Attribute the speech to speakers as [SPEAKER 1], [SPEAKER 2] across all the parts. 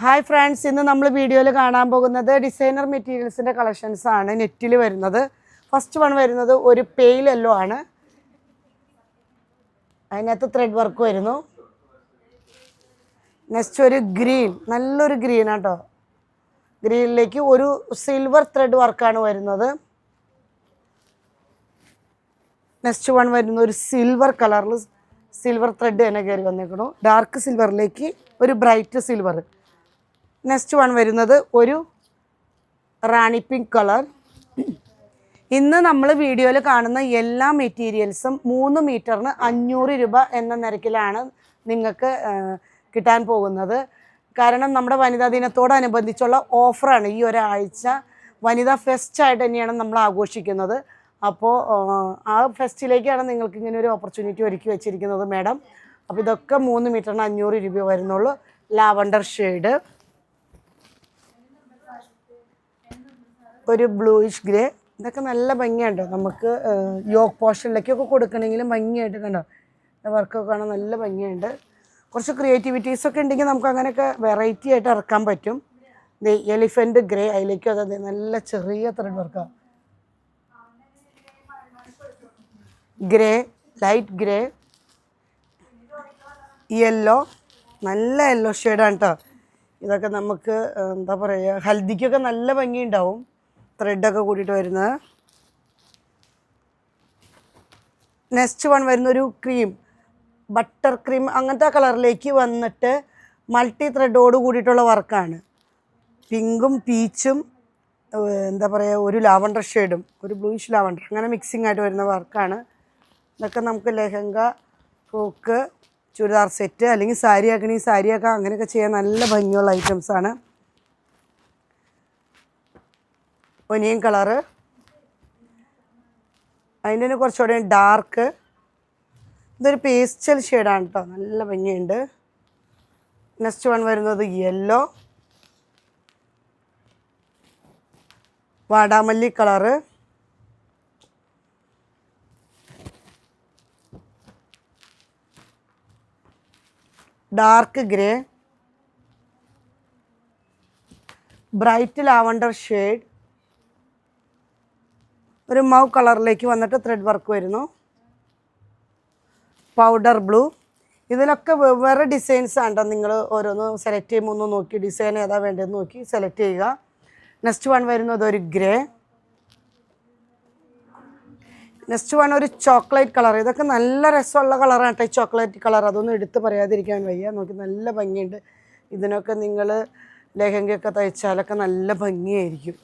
[SPEAKER 1] Hi friends, ഇന്ന് നമ്മൾ വീഡിയോയിൽ കാണാൻ പോകുന്നത് ഡിസൈനർ മെറ്റീരിയൽസിൻ്റെ കളക്ഷൻസ് ആണ് നെറ്റിൽ വരുന്നത്. ഫസ്റ്റ് വൺ വരുന്നത് ഒരു പെയിൽ യെല്ലോ ആണ്. അതിനകത്ത് ത്രെഡ് വർക്ക് വരുന്നു. നെക്സ്റ്റ് ഒരു ഗ്രീൻ, നല്ലൊരു ഗ്രീൻ ആട്ടോ. ഗ്രീനിലേക്ക് ഒരു സിൽവർ ത്രെഡ് വർക്കാണ് വരുന്നത്. നെക്സ്റ്റ് വൺ വരുന്ന ഒരു സിൽവർ കളറിൽ സിൽവർ ത്രെഡ് തന്നെ കയറി വന്നേക്കണു. ഡാർക്ക് സിൽവറിലേക്ക് ഒരു ബ്രൈറ്റ് സിൽവർ. നെക്സ്റ്റ് വൺ വരുന്നത് ഒരു റാണി പിങ്ക് കളർ. ഇന്ന് നമ്മൾ വീഡിയോയിൽ കാണുന്ന എല്ലാ മെറ്റീരിയൽസും 3 മീറ്ററിന് 500 രൂപ എന്ന നിരക്കിലാണ് നിങ്ങൾക്ക് കിട്ടാൻ പോകുന്നത്. കാരണം നമ്മുടെ വനിതാ ദിനത്തോടനുബന്ധിച്ചുള്ള ഓഫറാണ്. ഈ ഒരാഴ്ച വനിതാ ഫെസ്റ്റായിട്ട് തന്നെയാണ് നമ്മൾ ആഘോഷിക്കുന്നത്. അപ്പോൾ ആ ഫെസ്റ്റിലേക്കാണ് നിങ്ങൾക്ക് ഇങ്ങനെ ഒരു ഓപ്പർച്യൂണിറ്റി ഒരുക്കി വെച്ചിരിക്കുന്നത് മാഡം. അപ്പോൾ ഇതൊക്കെ 3 മീറ്ററിന് 500 രൂപ വരുന്നുള്ളൂ. ലാവണ്ടർ ഷെയ്ഡ്, ഒരു ബ്ലൂയിഷ് ഗ്രേ. ഇതൊക്കെ നല്ല ഭംഗിയുണ്ട്. നമുക്ക് യോക്ക് പോർഷനിലേക്കൊക്കെ കൊടുക്കണമെങ്കിലും ഭംഗിയായിട്ട് കണ്ടോ, വർക്കൊക്കെ കാണാൻ നല്ല ഭംഗിയുണ്ട്. കുറച്ച് ക്രിയേറ്റിവിറ്റീസൊക്കെ ഉണ്ടെങ്കിൽ നമുക്ക് അങ്ങനെയൊക്കെ വെറൈറ്റി ആയിട്ട് ഇറക്കാൻ പറ്റും. എലിഫൻറ്റ് ഗ്രേ, അതിലേക്കും അതെ നല്ല ചെറിയ ത്രെഡ് വർക്കാണ്. ഗ്രേ, ലൈറ്റ് ഗ്രേ, യെല്ലോ, നല്ല യെല്ലോ ഷെയ്ഡാണ് കേട്ടോ. ഇതൊക്കെ നമുക്ക് എന്താ പറയുക, ഹൽദിക്കൊക്കെ നല്ല ഭംഗിയുണ്ടാവും ത്രെഡൊക്കെ കൂടിയിട്ട് വരുന്നത്. നെക്സ്റ്റ് വൺ വരുന്നൊരു ക്രീം, ബട്ടർ ക്രീം അങ്ങനത്തെ കളറിലേക്ക് വന്നിട്ട് മൾട്ടി ത്രെഡോട് കൂടിയിട്ടുള്ള വർക്കാണ്. പിങ്കും പീച്ചും എന്താ പറയുക, ഒരു ലാവണ്ടർ ഷെയ്ഡും ഒരു ബ്ലൂയിഷ് ലാവണ്ടർ, അങ്ങനെ മിക്സിംഗ് ആയിട്ട് വരുന്ന വർക്കാണ്. ഇതൊക്കെ നമുക്ക് ലെഹങ്ക, ഫ്രോക്ക്, ചുരിദാർ സെറ്റ് അല്ലെങ്കിൽ സാരി ആക്കണമെങ്കിൽ സാരി ആക്കാം. അങ്ങനെയൊക്കെ ചെയ്യാൻ നല്ല ഭംഗിയുള്ള ഐറ്റംസാണ്. ഒനിയൻ കളറ്, അതിൻ്റെ തന്നെ കുറച്ചുകൂടെ ഡാർക്ക്. ഇതൊരു പേസ്റ്റൽ ഷെയ്ഡാണ് കേട്ടോ, നല്ല ഭംഗിയുണ്ട്. നെക്സ്റ്റ് വൺ വരുന്നത് യെല്ലോ, വാടാമല്ലി colour, dark grey, bright lavender shade, ഒരു മൗ കളറിലേക്ക് വന്നിട്ട് ത്രെഡ് വർക്ക് വരുന്നു. Powder blue. ഇതിലൊക്കെ വെവ്വേറെ ഡിസൈൻസ് ആണ്. നിങ്ങൾ ഓരോന്ന് സെലക്ട് ചെയ്യുമ്പോൾ ഒന്ന് നോക്കി ഡിസൈൻ ഏതാ വേണ്ടതെന്ന് നോക്കി സെലക്ട് ചെയ്യുക. നെക്സ്റ്റ് വൺ വരുന്നത് ഒരു ഗ്രേ. നെക്സ്റ്റ് വൺ ഒരു ചോക്ലേറ്റ് കളർ. ഇതൊക്കെ നല്ല രസമുള്ള കളറാണ് കേട്ടോ, ഈ ചോക്ലേറ്റ് കളർ. അതൊന്നും എടുത്ത് പറയാതിരിക്കാൻ വയ്യ. നോക്കി നല്ല ഭംഗിയുണ്ട്. ഇതിനൊക്കെ നിങ്ങൾ ലെഹങ്കയൊക്കെ തയ്ച്ചാലൊക്കെ നല്ല ഭംഗിയായിരിക്കും.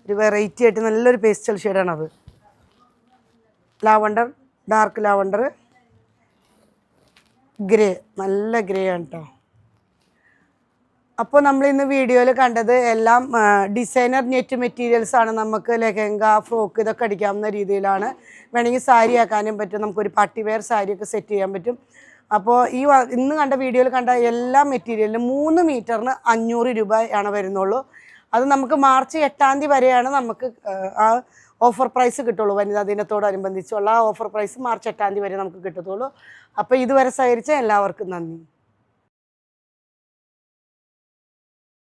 [SPEAKER 1] ഒരു വെറൈറ്റി ആയിട്ട് നല്ലൊരു പേസ്റ്റൽ ഷെയ്ഡാണത്. ലാവണ്ടർ, ഡാർക്ക് ലാവണ്ടർ, ഗ്രേ, നല്ല ഗ്രേ ആണ് കേട്ടോ. അപ്പോൾ നമ്മൾ ഇന്ന് വീഡിയോയിൽ കണ്ടത് എല്ലാം ഡിസൈനർ നെറ്റ് മെറ്റീരിയൽസ് ആണ്. നമുക്ക് ലെഹങ്ക, ഫ്രോക്ക് ഇതൊക്കെ അടിക്കാവുന്ന രീതിയിലാണ്. വേണമെങ്കിൽ സാരി ആക്കാനും പറ്റും. നമുക്കൊരു പാർട്ടി വെയർ സാരിയൊക്കെ സെറ്റ് ചെയ്യാൻ പറ്റും. അപ്പോൾ ഇന്ന് കണ്ട വീഡിയോയിൽ കണ്ട എല്ലാ മെറ്റീരിയലിലും 3 മീറ്ററിന് 500 രൂപയാണ് വരുന്നുള്ളൂ. അത് നമുക്ക് മാർച്ച് 8-ാം തീയതി വരെയാണ് നമുക്ക് ആ ഓഫർ പ്രൈസ് കിട്ടുള്ളൂ. വനിതാ ദിനത്തോടനുബന്ധിച്ചുള്ള ആ ഓഫർ പ്രൈസ് മാർച്ച് 8-ാം തീയതി വരെ നമുക്ക് കിട്ടത്തുള്ളൂ. അപ്പോൾ ഇതുവരെ സഹകരിച്ച എല്ലാവർക്കും നന്ദി.